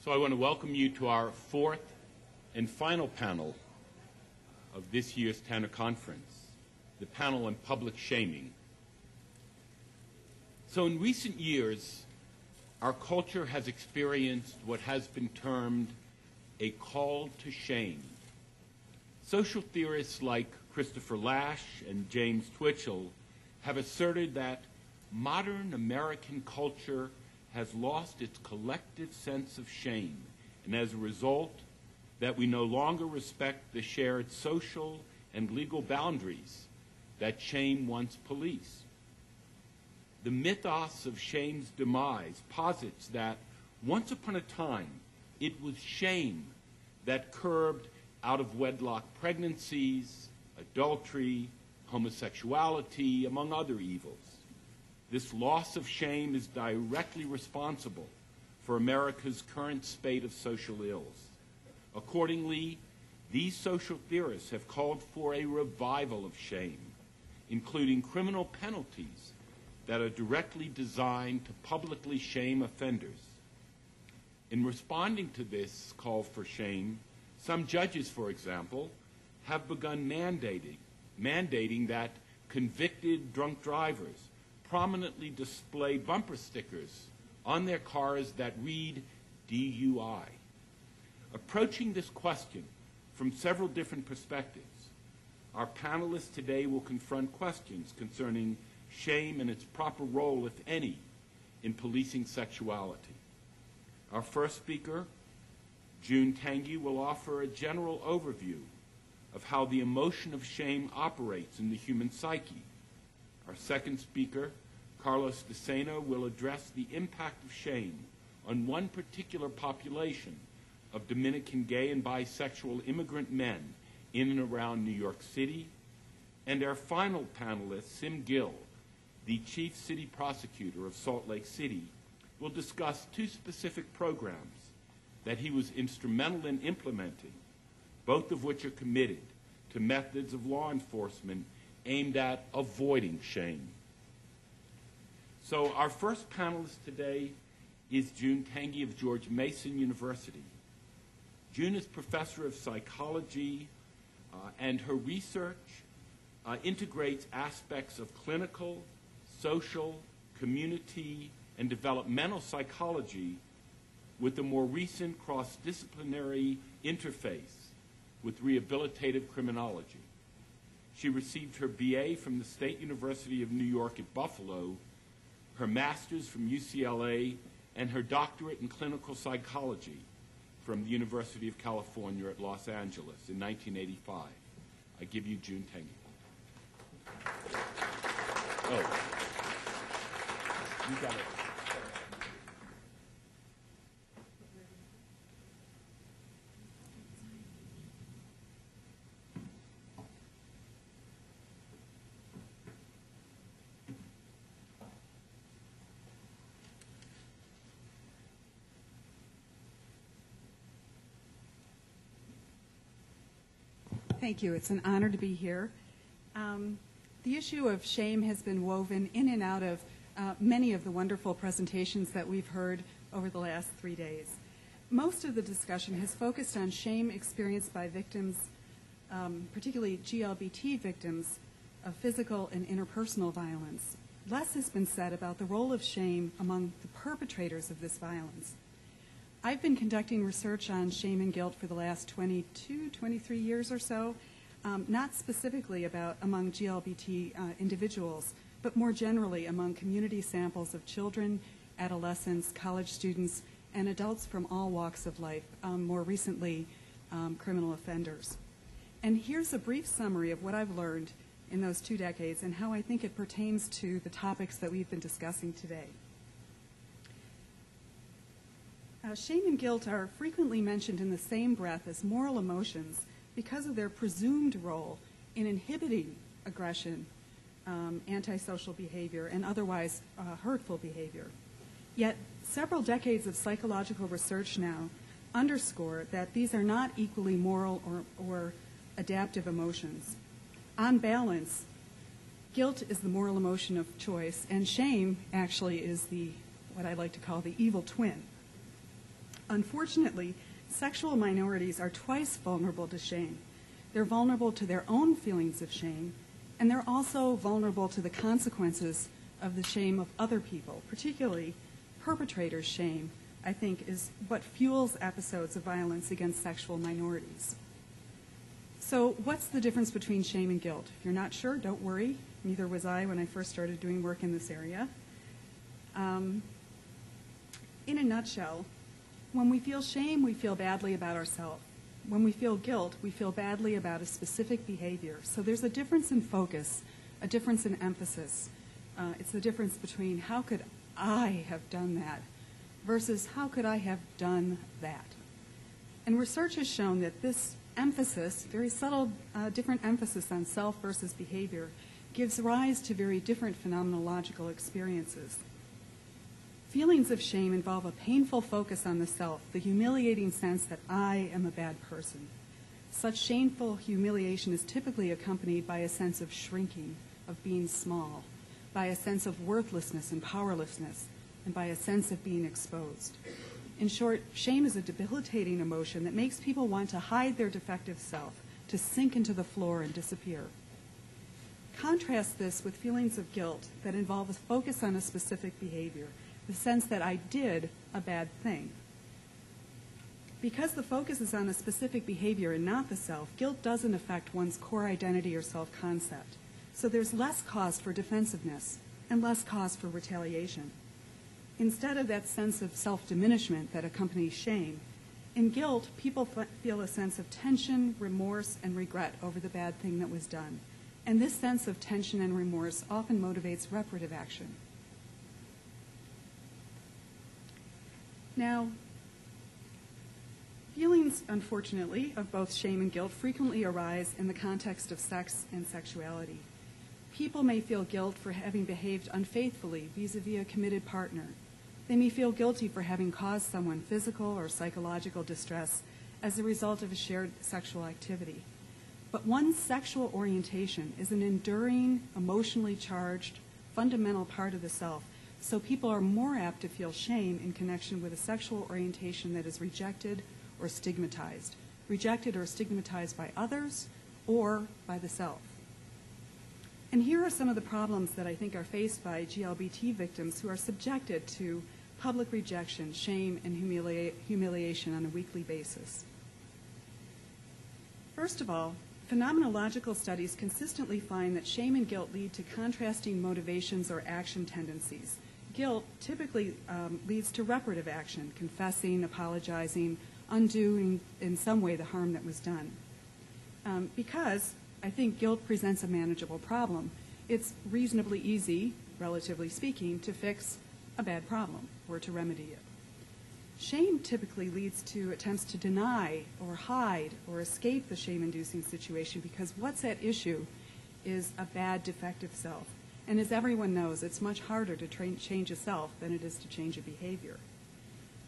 So I want to welcome you to our fourth and final panel of this year's Tanner Conference, the panel on public shaming. So in recent years, our culture has experienced what has been termed a call to shame. Social theorists like Christopher Lasch and James Twitchell have asserted that modern American culture has lost its collective sense of shame, and as a result, that we no longer respect the shared social and legal boundaries that shame once policed. The mythos of shame's demise posits that once upon a time, it was shame that curbed out-of-wedlock pregnancies, adultery, homosexuality, among other evils. This loss of shame is directly responsible for America's current spate of social ills. Accordingly, these social theorists have called for a revival of shame, including criminal penalties that are directly designed to publicly shame offenders. In responding to this call for shame, some judges, for example, have begun mandating that convicted drunk drivers prominently display bumper stickers on their cars that read DUI. Approaching this question from several different perspectives, our panelists today will confront questions concerning shame and its proper role, if any, in policing sexuality. Our first speaker, June Tangney, will offer a general overview of how the emotion of shame operates in the human psyche. Our second speaker, Carlos Decena, will address the impact of shame on one particular population of Dominican gay and bisexual immigrant men in and around New York City. And our final panelist, Gill, the Chief City Prosecutor of Salt Lake City, will discuss two specific programs that he was instrumental in implementing, both of which are committed to methods of law enforcement aimed at avoiding shame. So our first panelist today is June Tangney of George Mason University. June is professor of psychology, and her research integrates aspects of clinical, social, community, and developmental psychology with a more recent cross-disciplinary interface with rehabilitative criminology. She received her BA from the State University of New York at Buffalo, her master's from UCLA, and her doctorate in clinical psychology from the University of California at Los Angeles in 1985. I give you June Tangney. Oh, you got it. Thank you. It's an honor to be here. The issue of shame has been woven in and out of many of the wonderful presentations that we've heard over the last 3 days. Most of the discussion has focused on shame experienced by victims, particularly GLBT victims, of physical and interpersonal violence. Less has been said about the role of shame among the perpetrators of this violence. I've been conducting research on shame and guilt for the last 22, 23 years or so, not specifically about among GLBT individuals, but more generally among community samples of children, adolescents, college students, and adults from all walks of life, more recently criminal offenders. And here's a brief summary of what I've learned in those 2 decades and how I think it pertains to the topics that we've been discussing today. Shame and guilt are frequently mentioned in the same breath as moral emotions because of their presumed role in inhibiting aggression, antisocial behavior, and otherwise hurtful behavior. Yet several decades of psychological research now underscore that these are not equally moral or adaptive emotions. On balance, guilt is the moral emotion of choice, and shame actually is what I like to call the evil twin. Unfortunately, sexual minorities are twice vulnerable to shame. They're vulnerable to their own feelings of shame, and they're also vulnerable to the consequences of the shame of other people, particularly perpetrators' shame, I think, is what fuels episodes of violence against sexual minorities. So what's the difference between shame and guilt? If you're not sure, don't worry. Neither was I when I first started doing work in this area. In a nutshell, when we feel shame, we feel badly about ourselves. When we feel guilt, we feel badly about a specific behavior. So there's a difference in focus, a difference in emphasis. It's the difference between how could I have done that versus how could I have done that. And research has shown that this emphasis, very subtle, different emphasis on self versus behavior, gives rise to very different phenomenological experiences. Feelings of shame involve a painful focus on the self, the humiliating sense that I am a bad person. Such shameful humiliation is typically accompanied by a sense of shrinking, of being small, by a sense of worthlessness and powerlessness, and by a sense of being exposed. In short, shame is a debilitating emotion that makes people want to hide their defective self, to sink into the floor and disappear. Contrast this with feelings of guilt that involve a focus on a specific behavior, the sense that I did a bad thing. Because the focus is on a specific behavior and not the self, guilt doesn't affect one's core identity or self-concept. So there's less cause for defensiveness and less cause for retaliation. Instead of that sense of self-diminishment that accompanies shame, in guilt, people feel a sense of tension, remorse, and regret over the bad thing that was done. And this sense of tension and remorse often motivates reparative action. Now, feelings, unfortunately, of both shame and guilt frequently arise in the context of sex and sexuality. People may feel guilt for having behaved unfaithfully vis-a-vis a committed partner. They may feel guilty for having caused someone physical or psychological distress as a result of a shared sexual activity. But one's sexual orientation is an enduring, emotionally charged, fundamental part of the self, so people are more apt to feel shame in connection with a sexual orientation that is rejected or stigmatized by others or by the self. And here are some of the problems that I think are faced by GLBT victims who are subjected to public rejection, shame, and humiliation on a weekly basis. First of all, phenomenological studies consistently find that shame and guilt lead to contrasting motivations or action tendencies. Guilt typically leads to reparative action, confessing, apologizing, undoing in some way the harm that was done. Because I think guilt presents a manageable problem. It's reasonably easy, relatively speaking, to fix a bad problem or to remedy it. Shame typically leads to attempts to deny or hide or escape the shame-inducing situation because what's at issue is a bad, defective self. And as everyone knows, it's much harder to change a self than it is to change a behavior.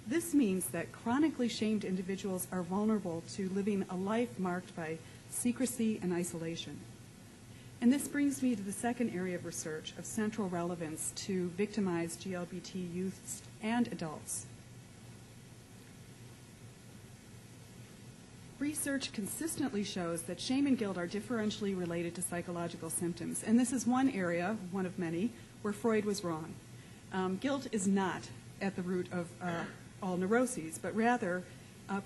This means that chronically shamed individuals are vulnerable to living a life marked by secrecy and isolation. And this brings me to the second area of research of central relevance to victimized GLBT youths and adults. Research consistently shows that shame and guilt are differentially related to psychological symptoms. And this is one area, one of many, where Freud was wrong. Guilt is not at the root of all neuroses, but rather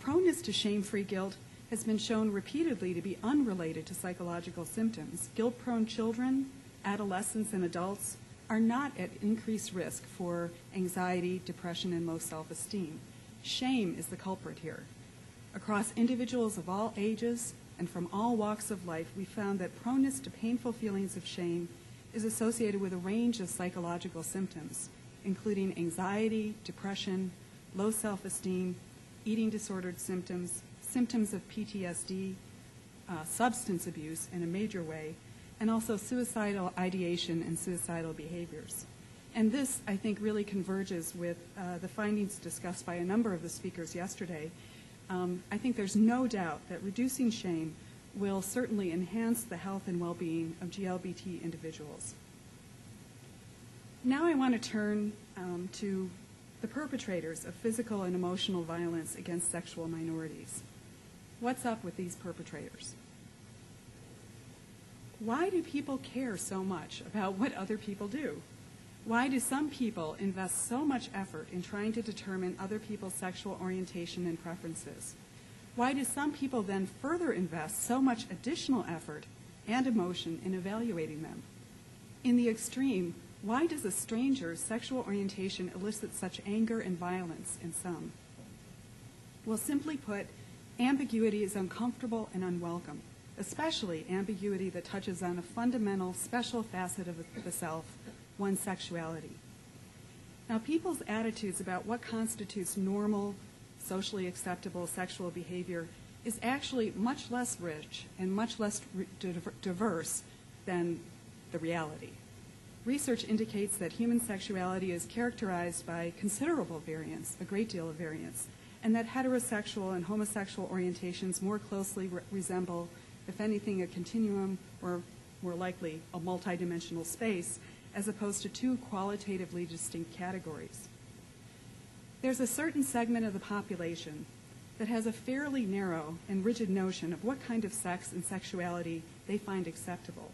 proneness to shame-free guilt has been shown repeatedly to be unrelated to psychological symptoms. Guilt-prone children, adolescents, and adults are not at increased risk for anxiety, depression, and low self-esteem. Shame is the culprit here. Across individuals of all ages and from all walks of life, we found that proneness to painful feelings of shame is associated with a range of psychological symptoms, including anxiety, depression, low self-esteem, eating disordered symptoms, symptoms of PTSD, substance abuse in a major way, and also suicidal ideation and suicidal behaviors. And this, I think, really converges with the findings discussed by a number of the speakers yesterday. I think there's no doubt that reducing shame will certainly enhance the health and well-being of GLBT individuals. Now I want to turn to the perpetrators of physical and emotional violence against sexual minorities. What's up with these perpetrators? Why do people care so much about what other people do? Why do some people invest so much effort in trying to determine other people's sexual orientation and preferences? Why do some people then further invest so much additional effort and emotion in evaluating them? In the extreme, why does a stranger's sexual orientation elicit such anger and violence in some? Well, simply put, ambiguity is uncomfortable and unwelcome, especially ambiguity that touches on a fundamental, special facet of the self, one's sexuality. Now, people's attitudes about what constitutes normal, socially acceptable sexual behavior is actually much less rich and much less diverse than the reality. Research indicates that human sexuality is characterized by considerable variance, a great deal of variance, and that heterosexual and homosexual orientations more closely resemble, if anything, a continuum, or more likely a multidimensional space, as opposed to two qualitatively distinct categories. There's a certain segment of the population that has a fairly narrow and rigid notion of what kind of sex and sexuality they find acceptable.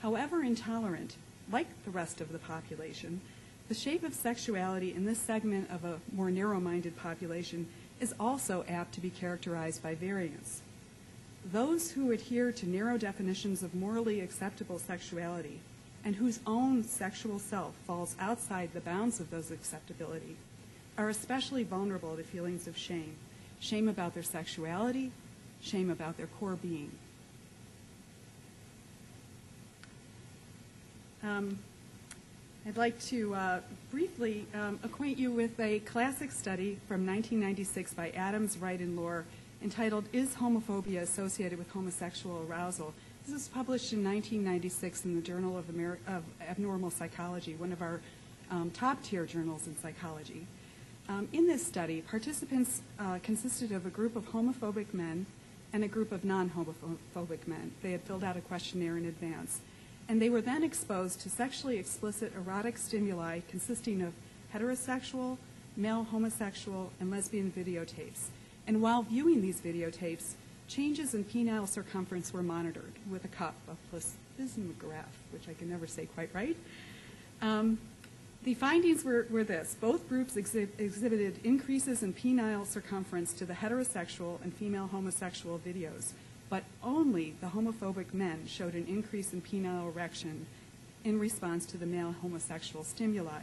However intolerant, like the rest of the population, the shape of sexuality in this segment of a more narrow-minded population is also apt to be characterized by variance. Those who adhere to narrow definitions of morally acceptable sexuality and whose own sexual self falls outside the bounds of those acceptability are especially vulnerable to feelings of shame. Shame about their sexuality, shame about their core being. I'd like to briefly acquaint you with a classic study from 1996 by Adams, Wright, and Lohr entitled, "Is Homophobia Associated with Homosexual Arousal?" This was published in 1996 in the Journal of Abnormal Psychology, one of our top-tier journals in psychology. In this study, participants consisted of a group of homophobic men and a group of non-homophobic men. They had filled out a questionnaire in advance. And they were then exposed to sexually explicit erotic stimuli consisting of heterosexual, male homosexual, and lesbian videotapes. And while viewing these videotapes, changes in penile circumference were monitored with a cup of plethysmograph, which I can never say quite right. The findings were this. Both groups exhibited increases in penile circumference to the heterosexual and female homosexual videos, but only the homophobic men showed an increase in penile erection in response to the male homosexual stimuli.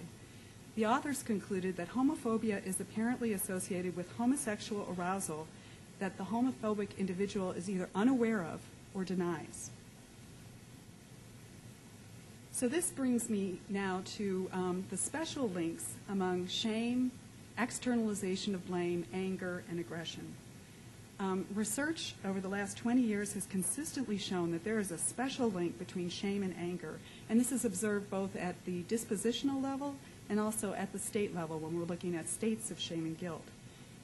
The authors concluded that homophobia is apparently associated with homosexual arousal that the homophobic individual is either unaware of or denies. So this brings me now to the special links among shame, externalization of blame, anger, and aggression. Research over the last 20 years has consistently shown that there is a special link between shame and anger, and this is observed both at the dispositional level and also at the state level when we're looking at states of shame and guilt.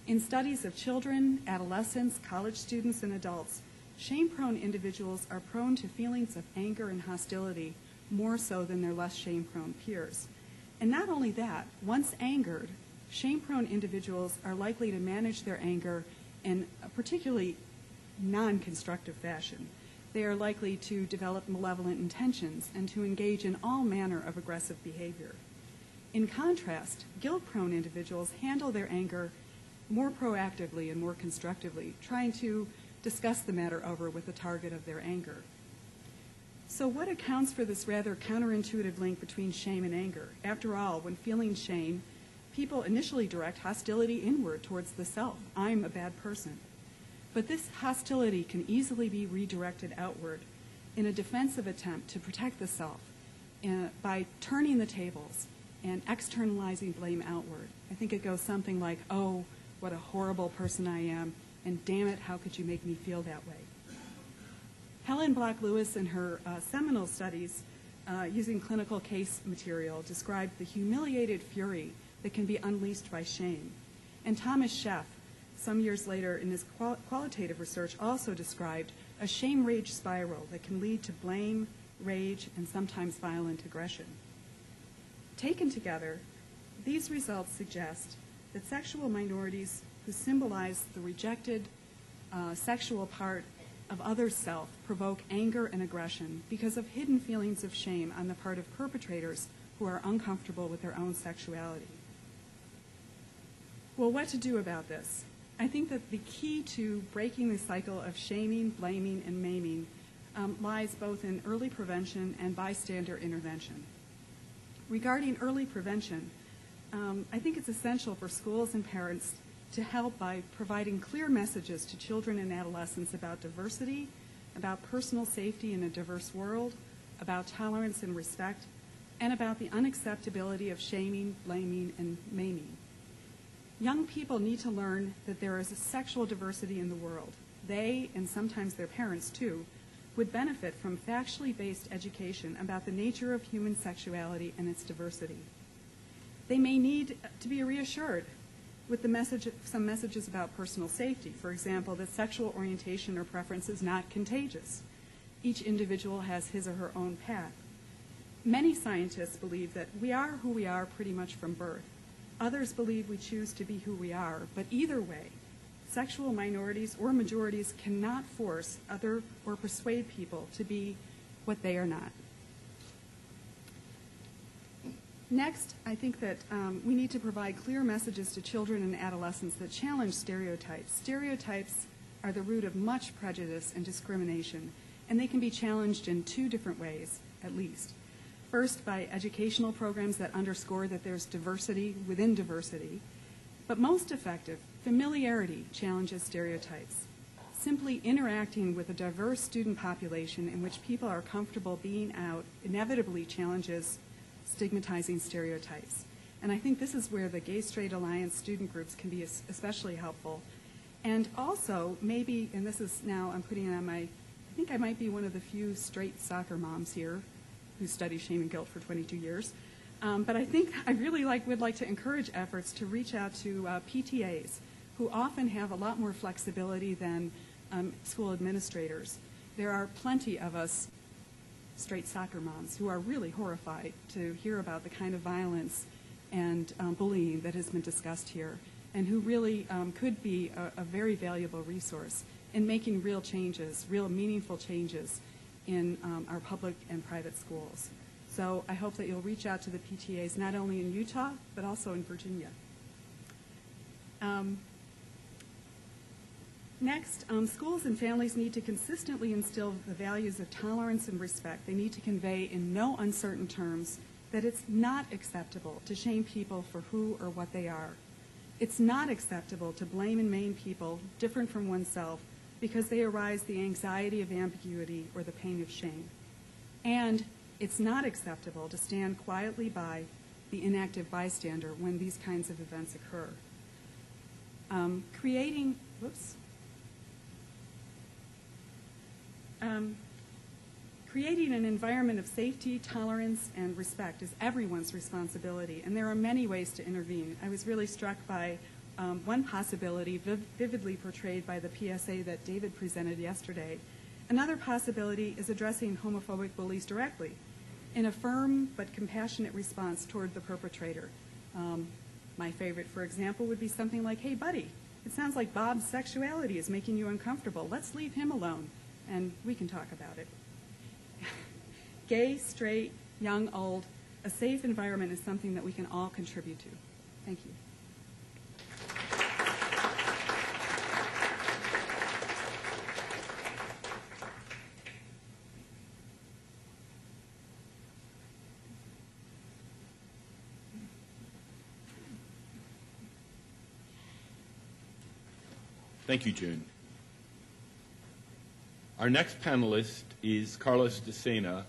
In studies of children, adolescents, college students, and adults, shame-prone individuals are prone to feelings of anger and hostility more so than their less shame-prone peers. And not only that, once angered, shame-prone individuals are likely to manage their anger in a particularly non-constructive fashion. They are likely to develop malevolent intentions and to engage in all manner of aggressive behavior. In contrast, guilt-prone individuals handle their anger more proactively and more constructively, trying to discuss the matter over with the target of their anger. So what accounts for this rather counterintuitive link between shame and anger? After all, when feeling shame, people initially direct hostility inward towards the self. I'm a bad person. But this hostility can easily be redirected outward in a defensive attempt to protect the self by turning the tables and externalizing blame outward. I think it goes something like, oh, what a horrible person I am, and damn it, how could you make me feel that way? Helen Block Lewis, in her seminal studies using clinical case material, described the humiliated fury that can be unleashed by shame. And Thomas Sheff, some years later in his qualitative research, also described a shame-rage spiral that can lead to blame, rage, and sometimes violent aggression. Taken together, these results suggest that sexual minorities who symbolize the rejected sexual part of other self provoke anger and aggression because of hidden feelings of shame on the part of perpetrators who are uncomfortable with their own sexuality. Well, what to do about this? I think that the key to breaking the cycle of shaming, blaming, and maiming lies both in early prevention and bystander intervention. Regarding early prevention, I think it's essential for schools and parents to help by providing clear messages to children and adolescents about diversity, about personal safety in a diverse world, about tolerance and respect, and about the unacceptability of shaming, blaming, and maiming. Young people need to learn that there is a sexual diversity in the world. They, and sometimes their parents too, would benefit from factually based education about the nature of human sexuality and its diversity. They may need to be reassured with some messages about personal safety. For example, that sexual orientation or preference is not contagious. Each individual has his or her own path. Many scientists believe that we are who we are pretty much from birth. Others believe we choose to be who we are, but either way, sexual minorities or majorities cannot force other or persuade people to be what they are not. Next, I think that we need to provide clear messages to children and adolescents that challenge stereotypes. Stereotypes are the root of much prejudice and discrimination, and they can be challenged in two different ways, at least. First, by educational programs that underscore that there's diversity within diversity, but most effective, familiarity challenges stereotypes. Simply interacting with a diverse student population in which people are comfortable being out inevitably challenges stigmatizing stereotypes. And I think this is where the Gay Straight Alliance student groups can be especially helpful. And also, maybe, and this is now, I'm putting it on I think I might be one of the few straight soccer moms here who studied shame and guilt for 22 years. But I think I really would like to encourage efforts to reach out to PTAs, who often have a lot more flexibility than school administrators. There are plenty of us straight soccer moms who are really horrified to hear about the kind of violence and bullying that has been discussed here, and who really could be a very valuable resource in making real changes, real meaningful changes in our public and private schools. So I hope that you'll reach out to the PTAs not only in Utah, but also in Virginia. Next, schools and families need to consistently instill the values of tolerance and respect. They need to convey in no uncertain terms that it's not acceptable to shame people for who or what they are. It's not acceptable to blame and maim people different from oneself because they arouse the anxiety of ambiguity or the pain of shame. And it's not acceptable to stand quietly by the inactive bystander when these kinds of events occur. Creating an environment of safety, tolerance, and respect is everyone's responsibility, and there are many ways to intervene. I was really struck by one possibility vividly portrayed by the PSA that David presented yesterday. Another possibility is addressing homophobic bullies directly in a firm but compassionate response toward the perpetrator. My favorite, for example, would be something like, "Hey, buddy, it sounds like Bob's sexuality is making you uncomfortable. Let's leave him alone, and we can talk about it." Gay, straight, young, old, a safe environment is something that we can all contribute to. Thank you. Thank you, June. Our next panelist is Carlos Decena.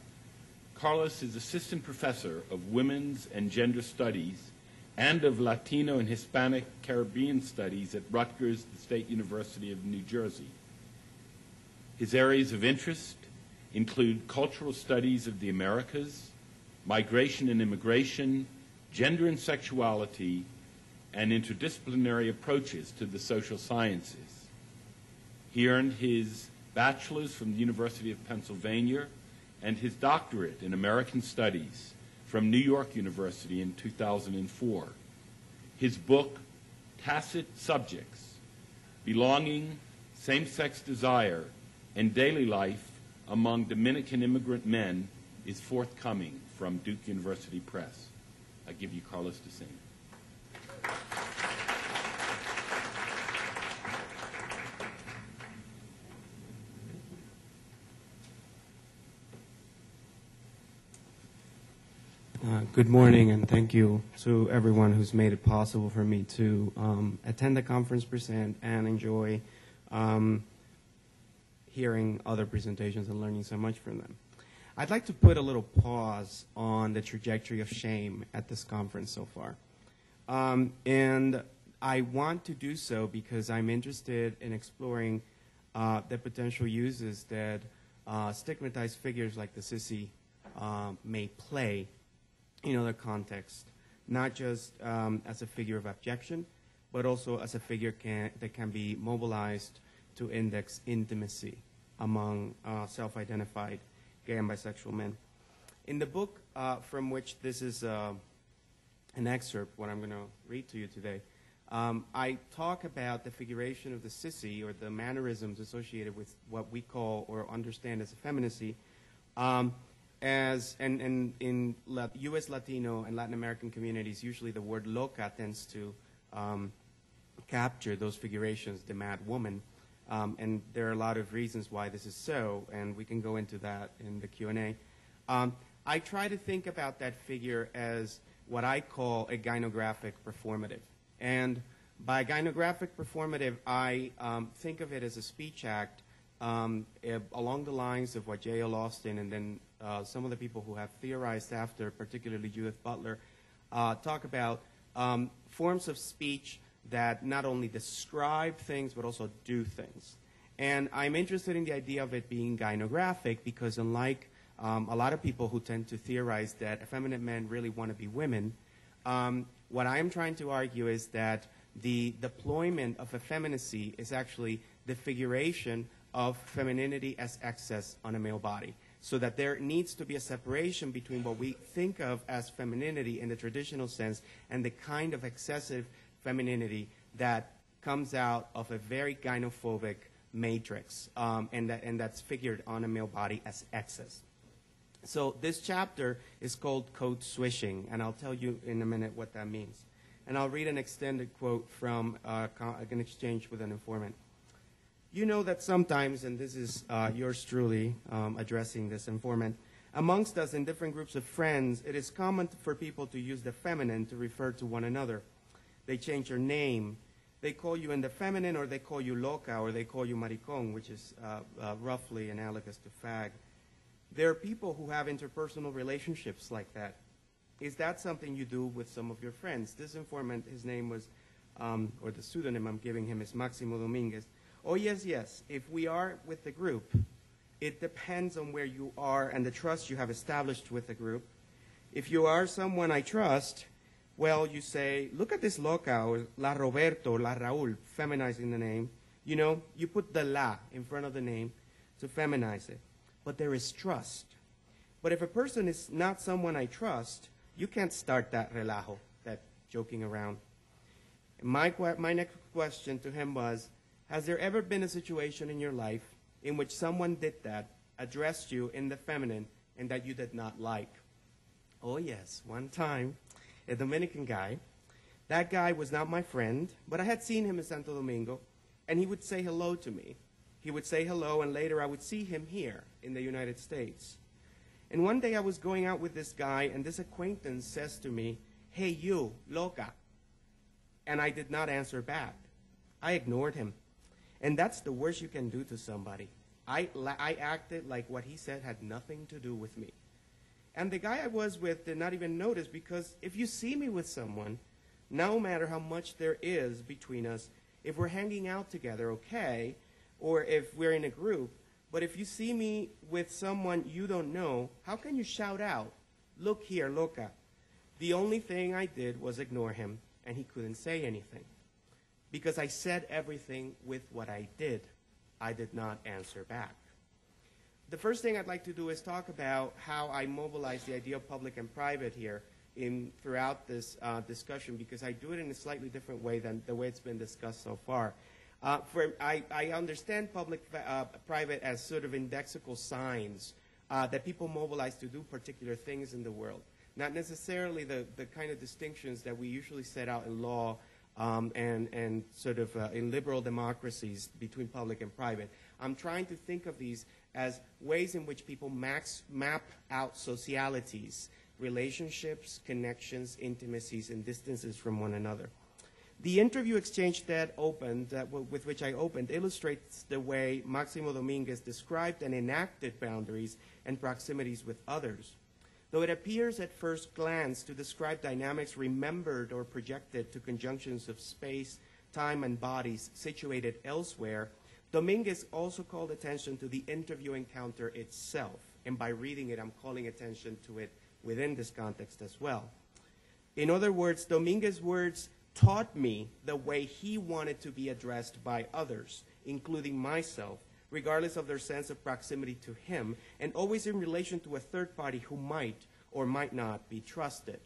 Carlos is Assistant Professor of Women's and Gender Studies and of Latino and Hispanic Caribbean Studies at Rutgers, the State University of New Jersey. His areas of interest include cultural studies of the Americas, migration and immigration, gender and sexuality, and interdisciplinary approaches to the social sciences. He earned his bachelor's from the University of Pennsylvania and his doctorate in American Studies from New York University in 2004. His book, Tacit Subjects, Belonging, Same-Sex Desire, and Daily Life Among Dominican Immigrant Men, is forthcoming from Duke University Press. I give you Carlos Decena. Good morning, and thank you to everyone who's made it possible for me to attend the conference, present, and enjoy hearing other presentations and learning so much from them. I'd like to put a little pause on the trajectory of shame at this conference so far. And I want to do so because I'm interested in exploring the potential uses that stigmatized figures like the sissy may play in other contexts, not just as a figure of abjection, but also as a figure that can be mobilized to index intimacy among self-identified gay and bisexual men. In the book from which this is an excerpt, what I'm going to read to you today, I talk about the figuration of the sissy, or the mannerisms associated with what we call or understand as effeminacy, and in U.S. Latino and Latin American communities, usually the word loca tends to capture those figurations, the mad woman. And there are a lot of reasons why this is so, and we can go into that in the Q&A. I try to think about that figure as what I call a gynographic performative. And by gynographic performative, I think of it as a speech act along the lines of what J.L. Austin and then some of the people who have theorized after, particularly Judith Butler, talk about forms of speech that not only describe things but also do things. And I'm interested in the idea of it being gynographic because unlike a lot of people who tend to theorize that effeminate men really want to be women, what I'm trying to argue is that the deployment of effeminacy is actually the figuration of femininity as excess on a male body. So that there needs to be a separation between what we think of as femininity in the traditional sense and the kind of excessive femininity that comes out of a very gynophobic matrix, and that's figured on a male body as excess. So this chapter is called Code Swishing, and I'll tell you in a minute what that means. And I'll read an extended quote from an exchange with an informant. You know that sometimes, and this is yours truly addressing this informant, amongst us in different groups of friends, it is common for people to use the feminine to refer to one another. They change your name. They call you in the feminine, or they call you loca, or they call you maricón, which is roughly analogous to fag. There are people who have interpersonal relationships like that. Is that something you do with some of your friends? This informant, his name was, or the pseudonym I'm giving him is Máximo Domínguez. Oh, yes, yes. If we are with the group, it depends on where you are and the trust you have established with the group. If you are someone I trust, well, you say, look at this loca, or la Roberto, la Raúl, feminizing the name. You know, you put the la in front of the name to feminize it. But there is trust. But if a person is not someone I trust, you can't start that relajo, that joking around. My next question to him was, has there ever been a situation in your life in which someone did that, addressed you in the feminine, and that you did not like? Oh, yes. One time, a Dominican guy. That guy was not my friend, but I had seen him in Santo Domingo, and he would say hello to me. He would say hello, and later I would see him here in the United States. And one day I was going out with this guy, and this acquaintance says to me, hey, you, loca. And I did not answer back. I ignored him. And that's the worst you can do to somebody. I acted like what he said had nothing to do with me. And the guy I was with did not even notice, because if you see me with someone, no matter how much there is between us, if we're hanging out together, okay, or if we're in a group, but if you see me with someone you don't know, how can you shout out, look here, loca? The only thing I did was ignore him, and he couldn't say anything. Because I said everything with what I did. I did not answer back. The first thing I'd like to do is talk about how I mobilize the idea of public and private here throughout this discussion, because I do it in a slightly different way than the way it's been discussed so far. I understand public-private as sort of indexical signs that people mobilize to do particular things in the world, not necessarily the kind of distinctions that we usually set out in law and sort of in liberal democracies between public and private. I'm trying to think of these as ways in which people map out socialities, relationships, connections, intimacies, and distances from one another. The interview exchange that opened, with which I opened, illustrates the way Máximo Domínguez described and enacted boundaries and proximities with others. Though it appears at first glance to describe dynamics remembered or projected to conjunctions of space, time, and bodies situated elsewhere, Domínguez also called attention to the interview encounter itself, and by reading it, I'm calling attention to it within this context as well. In other words, Domínguez's words taught me the way he wanted to be addressed by others, including myself, regardless of their sense of proximity to him, and always in relation to a third party who might or might not be trusted.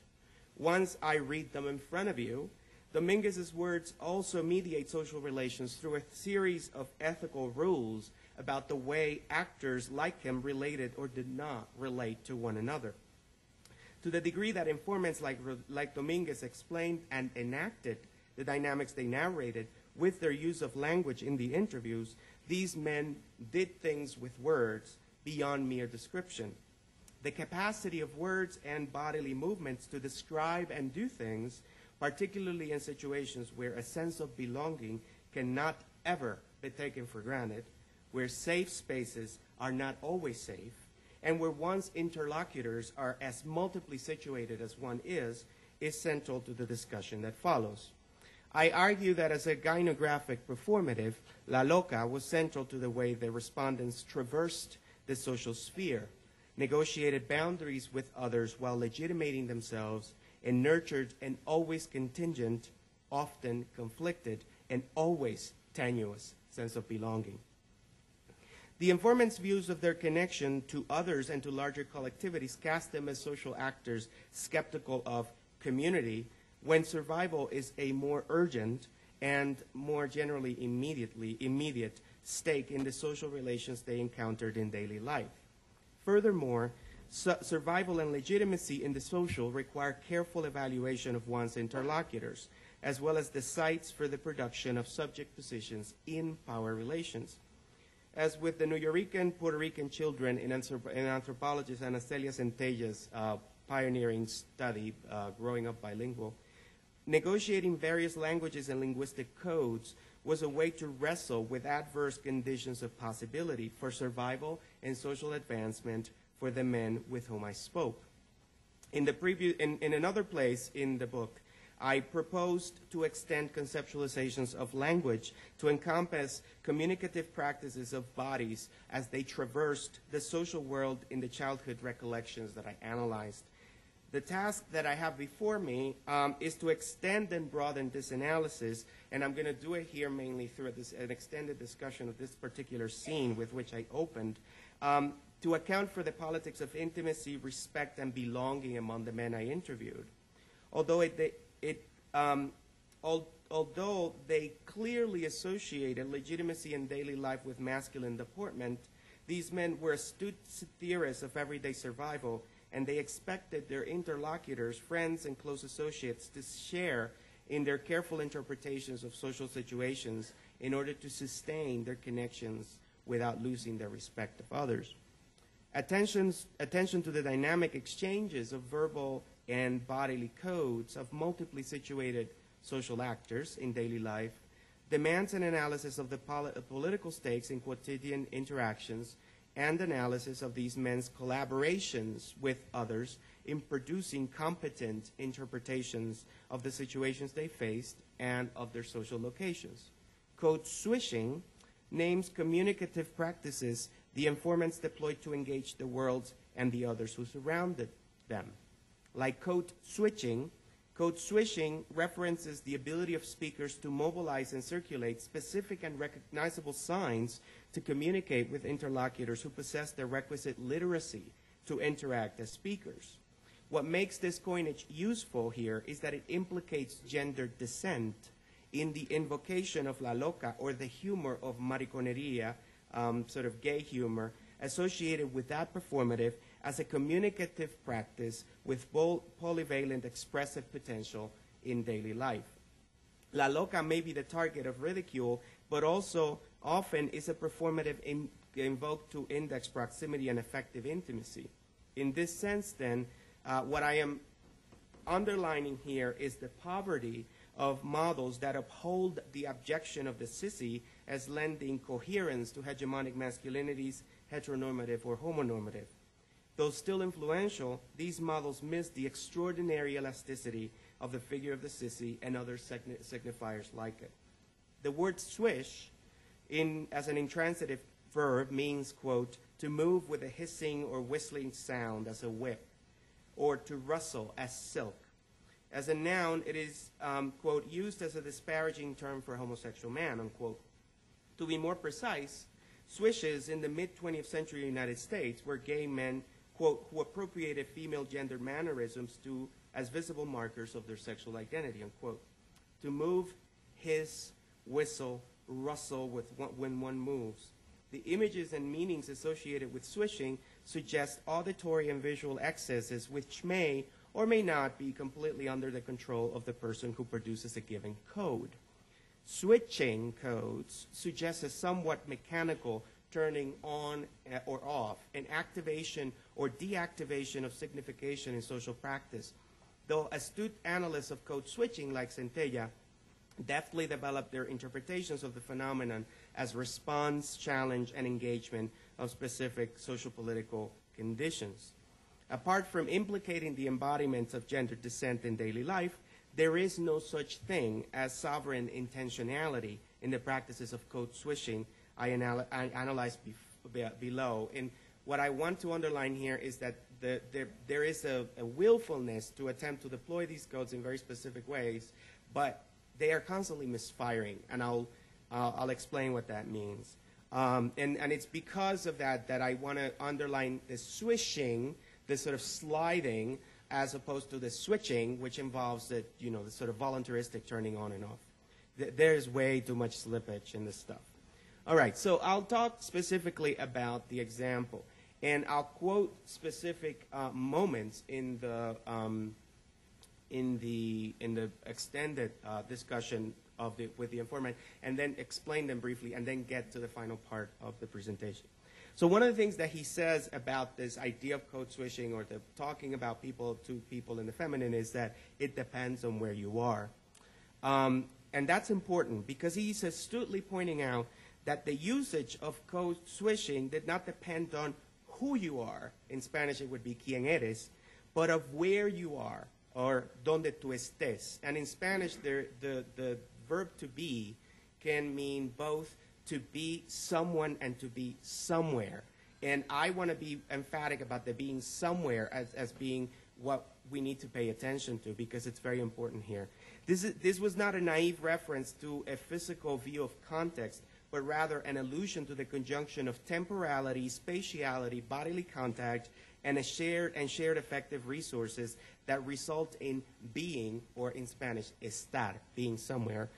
Once I read them in front of you, Domínguez's words also mediate social relations through a series of ethical rules about the way actors like him related or did not relate to one another. To the degree that informants like Domínguez explained and enacted the dynamics they narrated with their use of language in the interviews, these men did things with words beyond mere description. The capacity of words and bodily movements to describe and do things, particularly in situations where a sense of belonging cannot ever be taken for granted, where safe spaces are not always safe, and where one's interlocutors are as multiply situated as one is central to the discussion that follows. I argue that as a gynographic performative, La Loca was central to the way the respondents traversed the social sphere, negotiated boundaries with others while legitimating themselves, and nurtured an always contingent, often conflicted, and always tenuous sense of belonging. The informant's views of their connection to others and to larger collectivities cast them as social actors skeptical of community, when survival is a more urgent and more generally immediate stake in the social relations they encountered in daily life. Furthermore, survival and legitimacy in the social require careful evaluation of one's interlocutors, as well as the sites for the production of subject positions in power relations. As with the Nuyorican Puerto Rican children in anthropologist Anastasia Centella's pioneering study, Growing Up Bilingual, negotiating various languages and linguistic codes was a way to wrestle with adverse conditions of possibility for survival and social advancement for the men with whom I spoke. In another place in the book, I proposed to extend conceptualizations of language to encompass communicative practices of bodies as they traversed the social world in the childhood recollections that I analyzed. The task that I have before me is to extend and broaden this analysis, and I'm going to do it here mainly through an extended discussion of this particular scene with which I opened, to account for the politics of intimacy, respect, and belonging among the men I interviewed. Although although they clearly associated legitimacy in daily life with masculine deportment, these men were astute theorists of everyday survival, and they expected their interlocutors, friends, and close associates to share in their careful interpretations of social situations in order to sustain their connections without losing the respect of others. Attention to the dynamic exchanges of verbal and bodily codes of multiply situated social actors in daily life demands an analysis of the political stakes in quotidian interactions and analysis of these men's collaborations with others in producing competent interpretations of the situations they faced and of their social locations. Code switching names communicative practices the informants deployed to engage the world and the others who surrounded them. Like code switching, Code swishing references the ability of speakers to mobilize and circulate specific and recognizable signs to communicate with interlocutors who possess the requisite literacy to interact as speakers. What makes this coinage useful here is that it implicates gender dissent in the invocation of la loca, or the humor of mariconeria, sort of gay humor, associated with that performative as a communicative practice with polyvalent expressive potential in daily life. La loca may be the target of ridicule, but also often is a performative invoked to index proximity and effective intimacy. In this sense, then, what I am underlining here is the poverty of models that uphold the objection of the sissy as lending coherence to hegemonic masculinities, heteronormative or homonormative. Though still influential, these models miss the extraordinary elasticity of the figure of the sissy and other signifiers like it. The word swish, as an intransitive verb, means, quote, to move with a hissing or whistling sound as a whip, or to rustle as silk. As a noun, it is, quote, used as a disparaging term for a homosexual man, unquote. To be more precise, swishes in the mid-20th century United States were gay men, quote, who appropriated female gender mannerisms as visible markers of their sexual identity, unquote. To move, hiss, whistle, rustle when one moves. The images and meanings associated with swishing suggest auditory and visual excesses which may or may not be completely under the control of the person who produces a given code. Switching codes suggest a somewhat mechanical turning on or off, an activation or deactivation of signification in social practice. Though astute analysts of code switching, like Centella, deftly developed their interpretations of the phenomenon as response, challenge, and engagement of specific social-political conditions. Apart from implicating the embodiments of gender dissent in daily life, there is no such thing as sovereign intentionality in the practices of code switching I analyzed below. And what I want to underline here is that there is a willfulness to attempt to deploy these codes in very specific ways, but they are constantly misfiring, and I'll explain what that means. And it's because of that that I want to underline the swishing, the sort of sliding, as opposed to the switching, which involves the sort of voluntaristic turning on and off. There's way too much slippage in this stuff. All right, so I'll talk specifically about the example, and I'll quote specific moments in the extended discussion with the informant, and then explain them briefly, and then get to the final part of the presentation. So one of the things that he says about this idea of code switching, or the talking about people to people in the feminine, is that it depends on where you are. And that's important because he's astutely pointing out that the usage of code switching did not depend on who you are. In Spanish, it would be quién eres, but of where you are, or donde tú estés. And in Spanish, the verb to be can mean both to be someone and to be somewhere. And I want to be emphatic about the being somewhere as being what we need to pay attention to, because it's very important here. This was not a naive reference to a physical view of context, but rather an allusion to the conjunction of temporality, spatiality, bodily contact, and shared effective resources that result in being, or in Spanish, estar, being somewhere,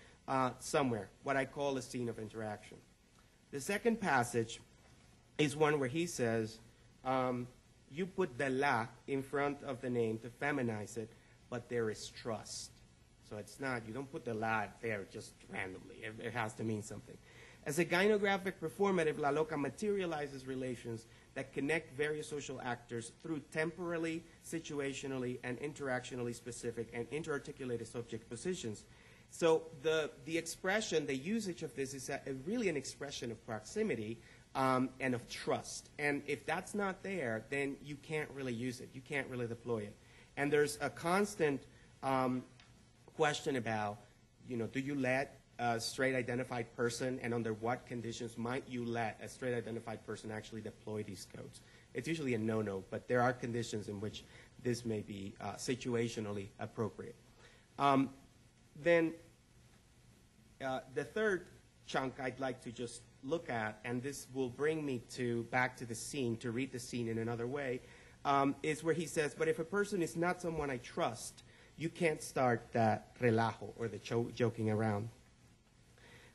what I call a scene of interaction. The second passage is one where he says, you put the la in front of the name to feminize it, but there is trust. So it's not, you don't put the la there just randomly. It has to mean something. As a gynographic performative, La Loca materializes relations that connect various social actors through temporally, situationally, and interactionally specific and interarticulated subject positions. So the expression, the usage of this is really an expression of proximity and of trust. And if that's not there, then you can't really use it. You can't really deploy it. And there's a constant question about, do you let a straight identified person, and under what conditions might you let a straight identified person actually deploy these codes? It's usually a no-no, but there are conditions in which this may be situationally appropriate. Then the third chunk I'd like to just look at, and this will bring me back to the scene, to read the scene in another way, is where he says, but if a person is not someone I trust, you can't start that relajo, or the joking around.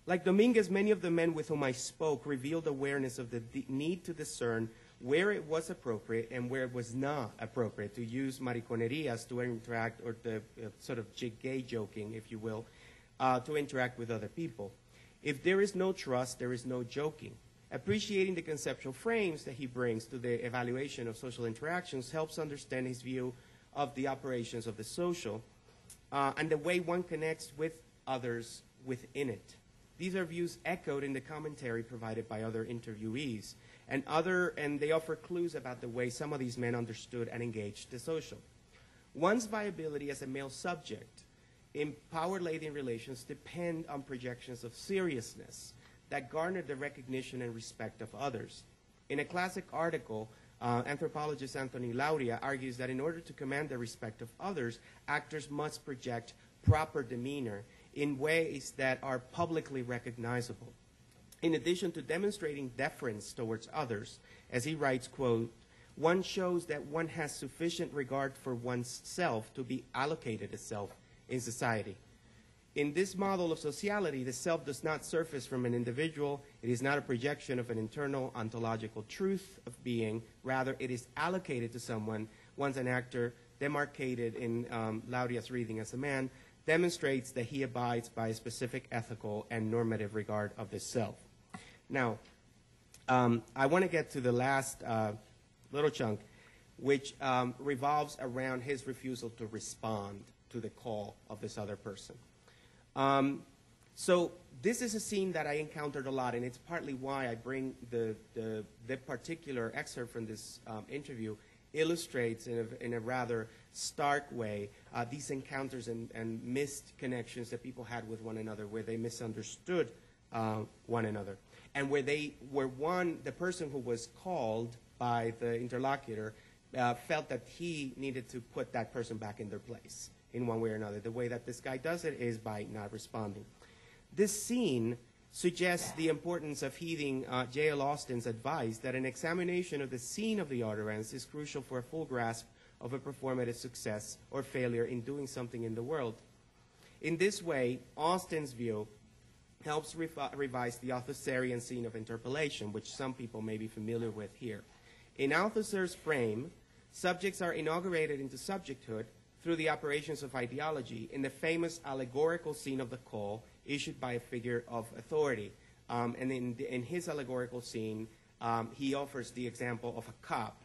Like Dominguez, many of the men with whom I spoke revealed awareness of the need to discern where it was appropriate and where it was not appropriate to use mariconerias to interact, or the sort of gay joking, if you will, to interact with other people. If there is no trust, there is no joking. Appreciating the conceptual frames that he brings to the evaluation of social interactions helps understand his view of the operations of the social and the way one connects with others within it. These are views echoed in the commentary provided by other interviewees, and they offer clues about the way some of these men understood and engaged the social. One's viability as a male subject in power-laden relations depend on projections of seriousness that garner the recognition and respect of others. In a classic article, anthropologist Anthony Lauria argues that in order to command the respect of others, actors must project proper demeanor in ways that are publicly recognizable. In addition to demonstrating deference towards others, as he writes, quote, one shows that one has sufficient regard for one's self to be allocated a self in society. In this model of sociality, the self does not surface from an individual. It is not a projection of an internal ontological truth of being. Rather, it is allocated to someone. Once an actor, demarcated in Lauria's reading as a man, demonstrates that he abides by a specific ethical and normative regard of the self. Now, I want to get to the last little chunk, which revolves around his refusal to respond to the call of this other person. So this is a scene that I encountered a lot, and it's partly why I bring the particular excerpt from this interview illustrates in a rather stark way these encounters and missed connections that people had with one another, where they misunderstood one another, and where the person who was called by the interlocutor felt that he needed to put that person back in their place in one way or another. The way that this guy does it is by not responding. This scene suggests the importance of heeding J.L. Austin's advice that an examination of the scene of the utterance is crucial for a full grasp of a performative success or failure in doing something in the world. In this way, Austin's view helps revise the Althusserian scene of interpellation, which some people may be familiar with here. In Althusser's frame, subjects are inaugurated into subjecthood through the operations of ideology in the famous allegorical scene of the call issued by a figure of authority. And in his allegorical scene, he offers the example of a cop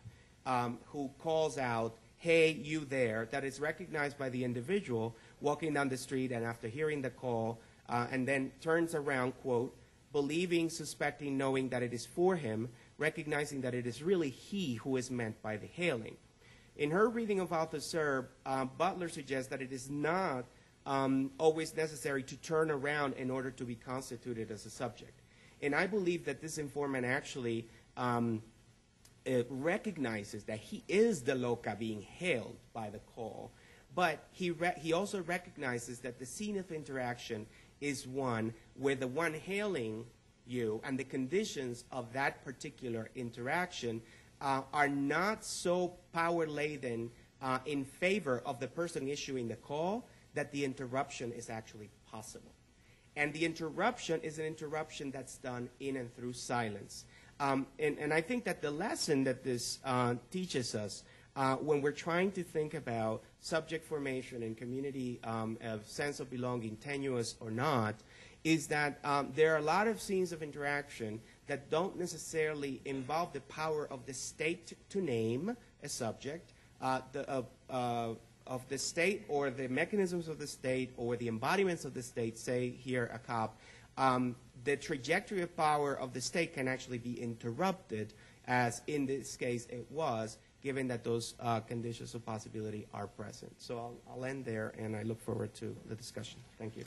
who calls out, hey, you there, that is recognized by the individual walking down the street and after hearing the call, and then turns around, quote, believing, suspecting, knowing that it is for him, recognizing that it is really he who is meant by the hailing. In her reading of Althusser, Butler suggests that it is not always necessary to turn around in order to be constituted as a subject. And I believe that this informant actually recognizes that he is the loca being hailed by the call, but he also recognizes that the scene of interaction is one where the one hailing you and the conditions of that particular interaction are not so power-laden in favor of the person issuing the call that the interruption is actually possible. And the interruption is an interruption that's done in and through silence. And I think that the lesson that this teaches us when we're trying to think about subject formation and community of sense of belonging, tenuous or not, is that there are a lot of scenes of interaction that don't necessarily involve the power of the state to name a subject, of the state or the mechanisms of the state or the embodiments of the state, say here a cop. The trajectory of power of the state can actually be interrupted, as in this case it was, given that those conditions of possibility are present. So I'll end there, and I look forward to the discussion. Thank you.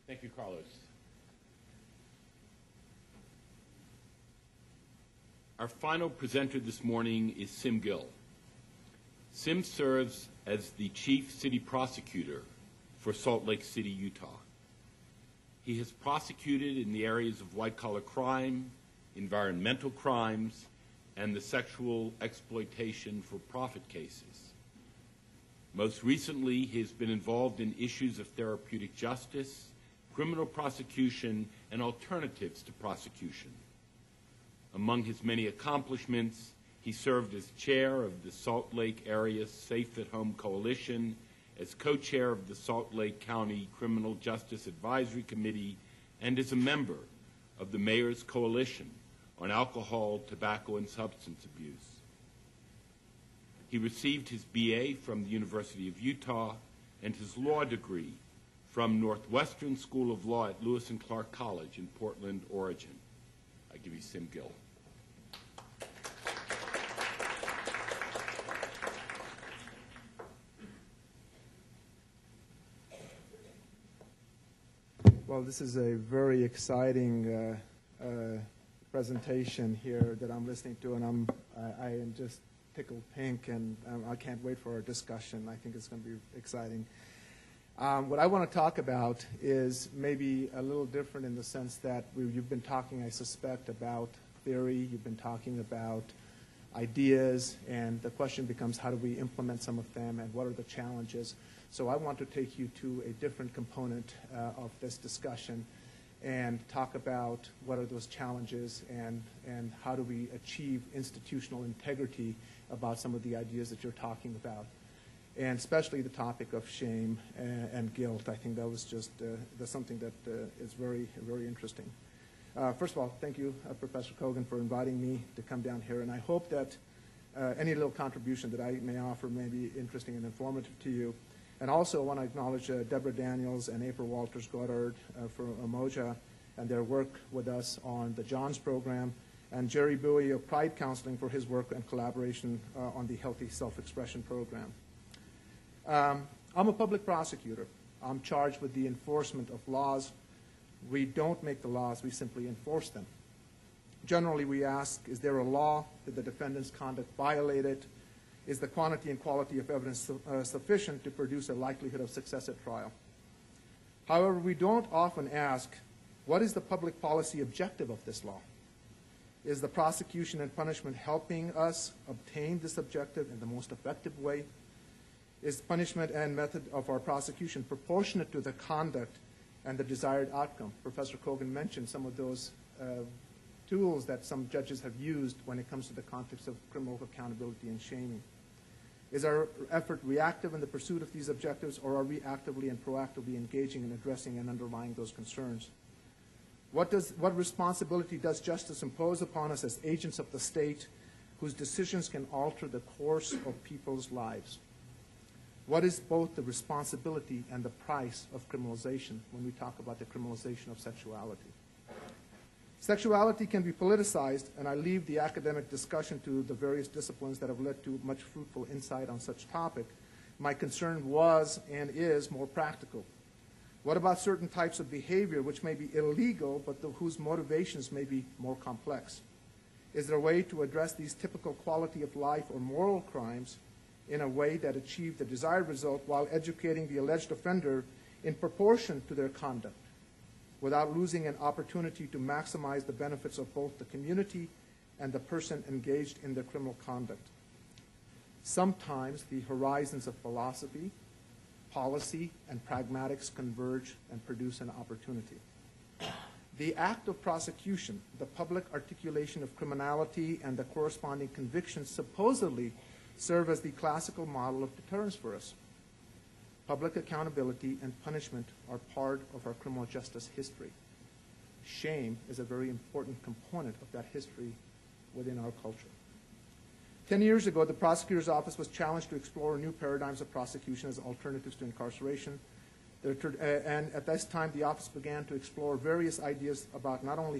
Thank you, Carlos. Our final presenter this morning is Sim Gill. Sim serves as the Chief City Prosecutor for Salt Lake City, Utah. He has prosecuted in the areas of white-collar crime, environmental crimes, and the sexual exploitation for profit cases. Most recently, he has been involved in issues of therapeutic justice, criminal prosecution, and alternatives to prosecution. Among his many accomplishments, he served as chair of the Salt Lake Area Safe at Home Coalition, as co-chair of the Salt Lake County Criminal Justice Advisory Committee, and as a member of the Mayor's Coalition on Alcohol, Tobacco, and Substance Abuse. He received his BA from the University of Utah and his law degree from Northwestern School of Law at Lewis and Clark College in Portland, Oregon. I give you Sim Gill. Well, this is a very exciting presentation here that I'm listening to, and I am just tickled pink, and I can't wait for our discussion. I think it's going to be exciting. What I want to talk about is maybe a little different in the sense that you've been talking, I suspect, about theory. You've been talking about ideas, and the question becomes how do we implement some of them, and what are the challenges? So I want to take you to a different component of this discussion and talk about what are those challenges and how do we achieve institutional integrity about some of the ideas that you're talking about, and especially the topic of shame and guilt. I think that was just that's something that is very, very interesting. First of all, thank you, Professor Kogan, for inviting me to come down here, and I hope that any little contribution that I may offer may be interesting and informative to you. And also I want to acknowledge Deborah Daniels and April Walters-Goddard for Umoja and their work with us on the Johns program, and Jerry Bowie of Pride Counseling for his work and collaboration on the Healthy Self-Expression program. I'm a public prosecutor. I'm charged with the enforcement of laws. We don't make the laws, we simply enforce them. Generally, we ask, is there a law? Did the defendant's conduct violate it? Is the quantity and quality of evidence sufficient to produce a likelihood of success at trial? However, we don't often ask, what is the public policy objective of this law? Is the prosecution and punishment helping us obtain this objective in the most effective way? Is punishment and method of our prosecution proportionate to the conduct and the desired outcome? Professor Kogan mentioned some of those tools that some judges have used when it comes to the context of criminal accountability and shaming. Is our effort reactive in the pursuit of these objectives, or are we actively and proactively engaging in addressing and underlying those concerns? What responsibility does justice impose upon us as agents of the state whose decisions can alter the course of people's lives? What is both the responsibility and the price of criminalization when we talk about the criminalization of sexuality? Sexuality can be politicized, and I leave the academic discussion to the various disciplines that have led to much fruitful insight on such topic. My concern was and is more practical. What about certain types of behavior which may be illegal, but whose motivations may be more complex? Is there a way to address these typical quality of life or moral crimes in a way that achieve the desired result while educating the alleged offender in proportion to their conduct, without losing an opportunity to maximize the benefits of both the community and the person engaged in the criminal conduct? Sometimes the horizons of philosophy, policy, and pragmatics converge and produce an opportunity. The act of prosecution, the public articulation of criminality, and the corresponding convictions supposedly serve as the classical model of deterrence for us. Public accountability and punishment are part of our criminal justice history. Shame is a very important component of that history within our culture. 10 years ago, the prosecutor's office was challenged to explore new paradigms of prosecution as alternatives to incarceration. And at this time, the office began to explore various ideas about not only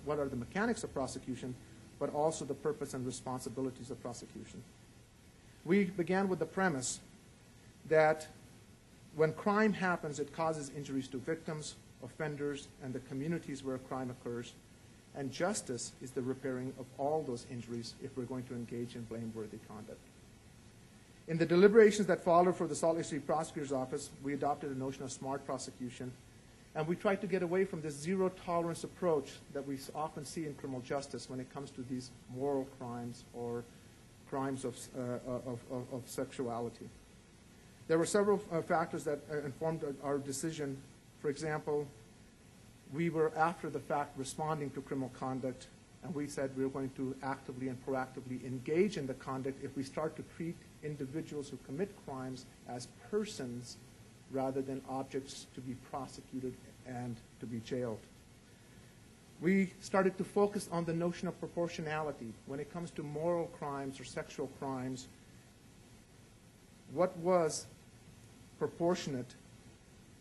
what are the mechanics of prosecution, but also the purpose and responsibilities of prosecution. We began with the premise that when crime happens, it causes injuries to victims, offenders, and the communities where crime occurs. and justice is the repairing of all those injuries if we're going to engage in blameworthy conduct. In the deliberations that followed for the Salt Lake City Prosecutor's Office, we adopted a notion of smart prosecution, and we tried to get away from this zero-tolerance approach that we often see in criminal justice when it comes to these moral crimes or crimes of sexuality. There were several factors that informed our decision. For example, we were, after the fact, responding to criminal conduct, and we said we were going to actively and proactively engage in the conduct if we start to treat individuals who commit crimes as persons rather than objects to be prosecuted and to be jailed. We started to focus on the notion of proportionality. When it comes to moral crimes or sexual crimes, what was proportionate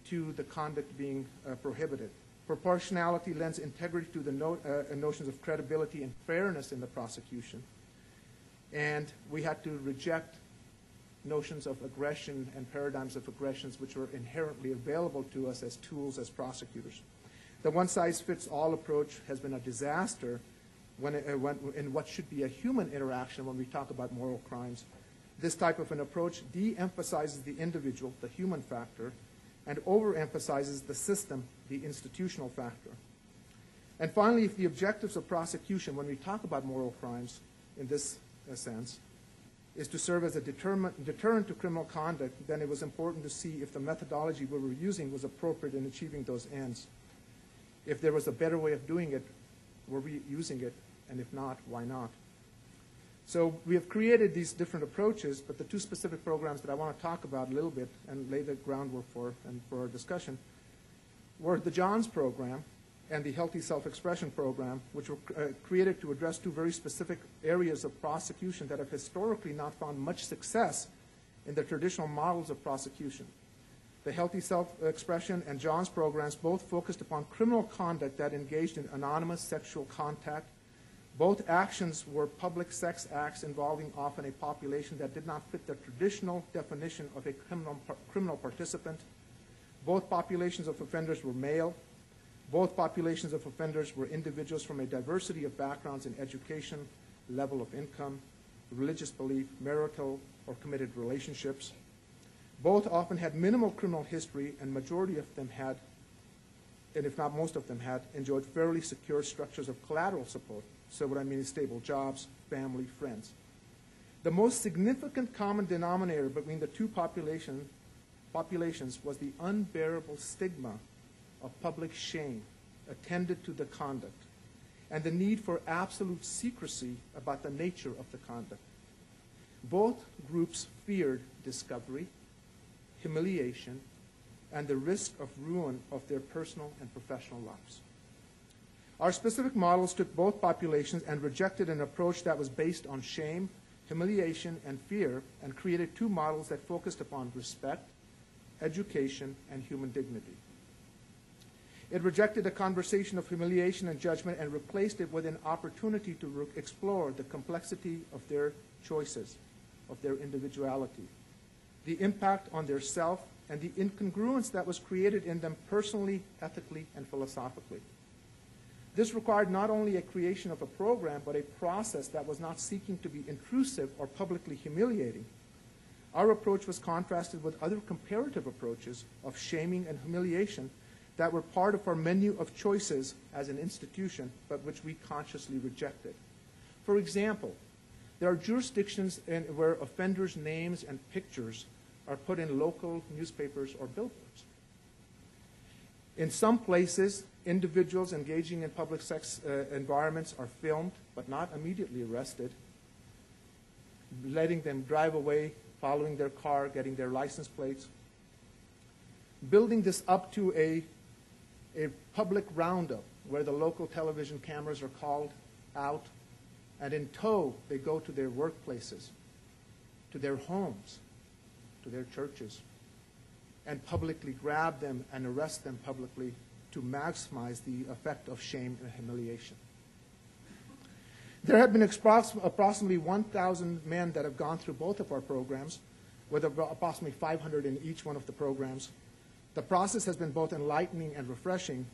to the conduct being prohibited? Proportionality lends integrity to the notions of credibility and fairness in the prosecution. And we had to reject notions of aggression and paradigms of aggressions which were inherently available to us as tools as prosecutors. The one-size-fits-all approach has been a disaster in what should be a human interaction when we talk about moral crimes. This type of an approach de-emphasizes the individual, the human factor, and overemphasizes the system, the institutional factor. And finally, if the objectives of prosecution, when we talk about moral crimes in this sense, is to serve as a deterrent to criminal conduct, then it was important to see if the methodology we were using was appropriate in achieving those ends. If there was a better way of doing it, were we using it? And if not, why not? So we have created these different approaches, but the two specific programs that I want to talk about a little bit and lay the groundwork for our discussion were the Johns program and the Healthy Self-Expression program, which were created to address two very specific areas of prosecution that have historically not found much success in the traditional models of prosecution. The Healthy Self-Expression and Johns programs both focused upon criminal conduct that engaged in anonymous sexual contact. Both actions were public sex acts involving often a population that did not fit the traditional definition of a criminal participant. Both populations of offenders were male. Both populations of offenders were individuals from a diversity of backgrounds in education, level of income, religious belief, marital or committed relationships. Both often had minimal criminal history, and majority of them had, and if not most of them had, enjoyed fairly secure structures of collateral support. So what I mean is stable jobs, family, friends. The most significant common denominator between the two populations was the unbearable stigma of public shame attended to the conduct and the need for absolute secrecy about the nature of the conduct. Both groups feared discovery, humiliation, and the risk of ruin of their personal and professional lives. Our specific models took both populations and rejected an approach that was based on shame, humiliation, and fear, and created two models that focused upon respect, education, and human dignity. It rejected a conversation of humiliation and judgment and replaced it with an opportunity to explore the complexity of their choices, of their individuality, the impact on their self, and the incongruence that was created in them personally, ethically, and philosophically. This required not only a creation of a program, but a process that was not seeking to be intrusive or publicly humiliating. Our approach was contrasted with other comparative approaches of shaming and humiliation that were part of our menu of choices as an institution, but which we consciously rejected. For example, there are jurisdictions where offenders' names and pictures are put in local newspapers or billboards. In some places, individuals engaging in public sex environments are filmed, but not immediately arrested, letting them drive away, following their car, getting their license plates. Building this up to a public roundup where the local television cameras are called out, and in tow they go to their workplaces, to their homes, to their churches, and publicly grab them and arrest them publicly to maximize the effect of shame and humiliation. There have been approximately 1,000 men that have gone through both of our programs, with approximately 500 in each one of the programs. The process has been both enlightening and refreshing,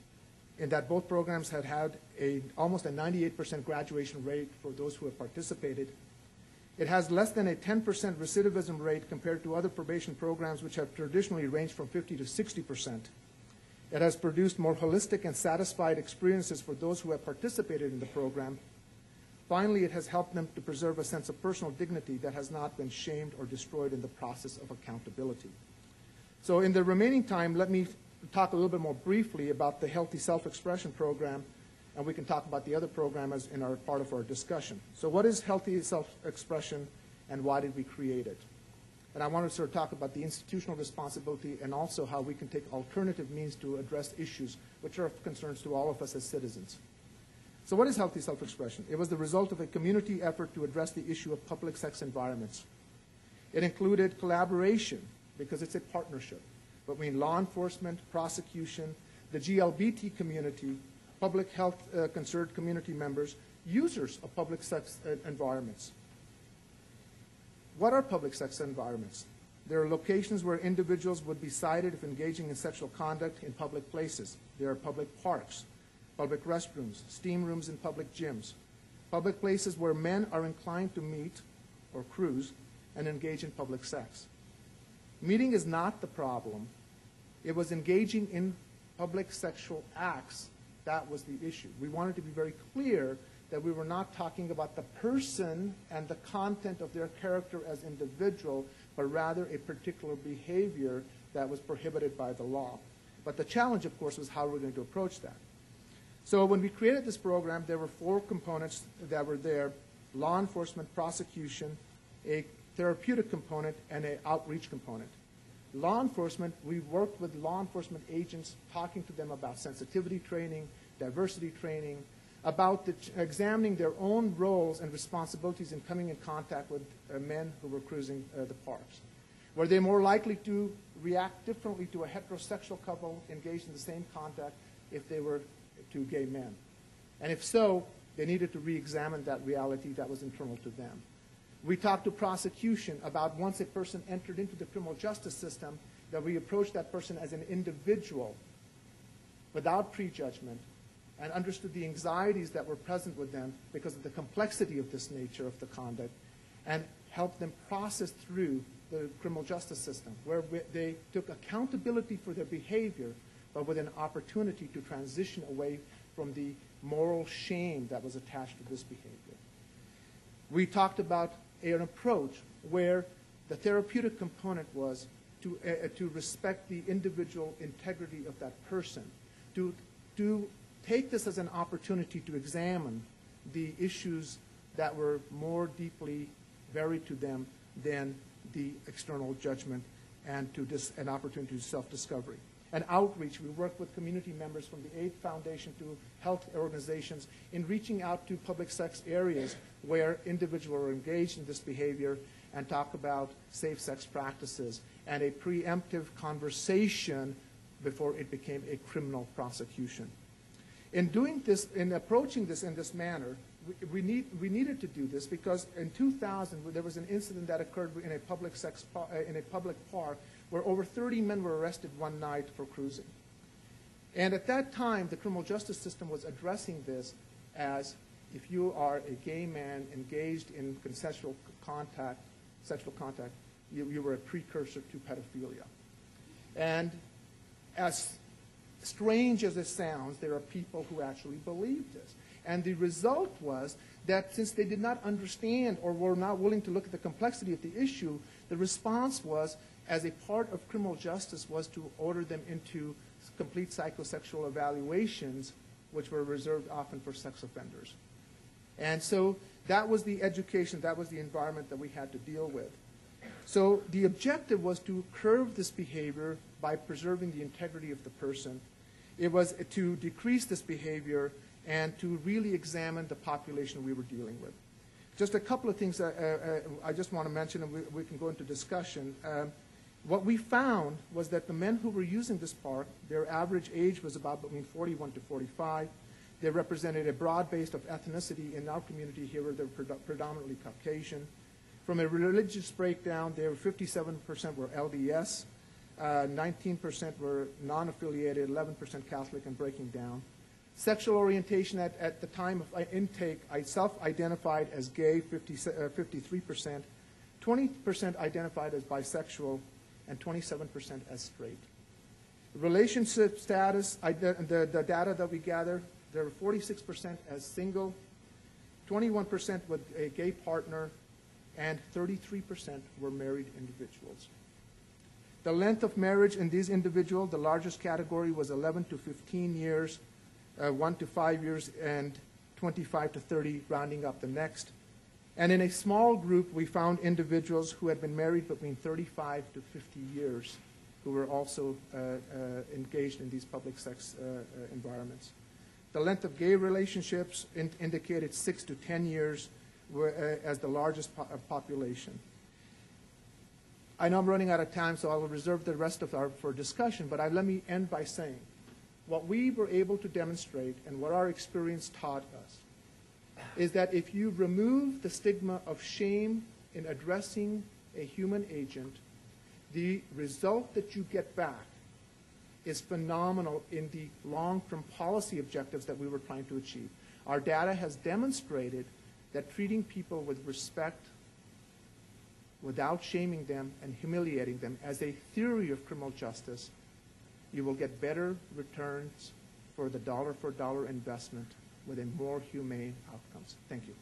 in that both programs had almost a 98% graduation rate for those who have participated. It has less than a 10% recidivism rate compared to other probation programs, which have traditionally ranged from 50 to 60%. It has produced more holistic and satisfied experiences for those who have participated in the program. Finally, it has helped them to preserve a sense of personal dignity that has not been shamed or destroyed in the process of accountability. So in the remaining time, let me talk a little bit more briefly about the Healthy Self-Expression program, and we can talk about the other program as in our part of our discussion. So what is Healthy Self-Expression, and why did we create it? And I want to sort of talk about the institutional responsibility and also how we can take alternative means to address issues which are of concerns to all of us as citizens. So what is Healthy Self-Expression? It was the result of a community effort to address the issue of public sex environments. It included collaboration, because it's a partnership, between law enforcement, prosecution, the GLBT community, public health concerned community members, users of public sex environments. What are public sex environments? There are locations where individuals would be cited if engaging in sexual conduct in public places. There are public parks, public restrooms, steam rooms and public gyms, public places where men are inclined to meet or cruise and engage in public sex. Meeting is not the problem. It was engaging in public sexual acts that was the issue. We wanted to be very clear that we were not talking about the person and the content of their character as individual, but rather a particular behavior that was prohibited by the law. But the challenge, of course, was how we're going to approach that. So when we created this program, there were 4 components that were there: law enforcement, prosecution, a therapeutic component, and an outreach component. Law enforcement, we worked with law enforcement agents, talking to them about sensitivity training, diversity training, about examining their own roles and responsibilities in coming in contact with men who were cruising the parks. Were they more likely to react differently to a heterosexual couple engaged in the same contact if they were two gay men? And if so, they needed to re-examine that reality that was internal to them. We talked to prosecution about once a person entered into the criminal justice system, that we approached that person as an individual without prejudgment and understood the anxieties that were present with them because of the complexity of this nature of the conduct, and helped them process through the criminal justice system, where they took accountability for their behavior, but with an opportunity to transition away from the moral shame that was attached to this behavior. We talked about an approach where the therapeutic component was to respect the individual integrity of that person, to take this as an opportunity to examine the issues that were more deeply buried to them than the external judgment, and to an opportunity to self-discovery. And outreach, we work with community members from the AIDS Foundation to health organizations in reaching out to public sex areas where individuals are engaged in this behavior, and talk about safe sex practices and a preemptive conversation before it became a criminal prosecution. In doing this, in approaching this in this manner, we needed to do this because in 2000 there was an incident that occurred in a public park where over 30 men were arrested one night for cruising. And at that time, the criminal justice system was addressing this as, if you are a gay man engaged in consensual contact, sexual contact, you were a precursor to pedophilia. And as strange as it sounds, there are people who actually believe this. And the result was that since they did not understand or were not willing to look at the complexity of the issue, the response was, as a part of criminal justice, was to order them into complete psychosexual evaluations, which were reserved often for sex offenders. And so that was the education, that was the environment that we had to deal with. So the objective was to curb this behavior by preserving the integrity of the person. It was to decrease this behavior and to really examine the population we were dealing with. Just a couple of things I just want to mention, and we can go into discussion. What we found was that the men who were using this park, their average age was about between 41 to 45. They represented a broad base of ethnicity. In our community here, they're predominantly Caucasian. From a religious breakdown, 57% were LDS, 19% were non-affiliated, 11% Catholic, and breaking down. Sexual orientation at the time of intake, I self-identified as gay, 53%, 20% identified as bisexual, and 27% as straight. Relationship status, the data that we gather, there were 46% as single, 21% with a gay partner, and 33% were married individuals. The length of marriage in these individuals, the largest category was 11 to 15 years, 1 to 5 years, and 25 to 30, rounding up the next. And in a small group, we found individuals who had been married between 35 to 50 years, who were also engaged in these public sex environments. The length of gay relationships indicated 6 to 10 years as the largest population. I know I'm running out of time, so I will reserve the rest of for discussion, but let me end by saying what we were able to demonstrate and what our experience taught us is that if you remove the stigma of shame in addressing a human agent, the result that you get back is phenomenal in the long-term policy objectives that we were trying to achieve. Our data has demonstrated that treating people with respect, without shaming them and humiliating them as a theory of criminal justice, you will get better returns for the dollar-for-dollar investment with a more humane outcomes. Thank you.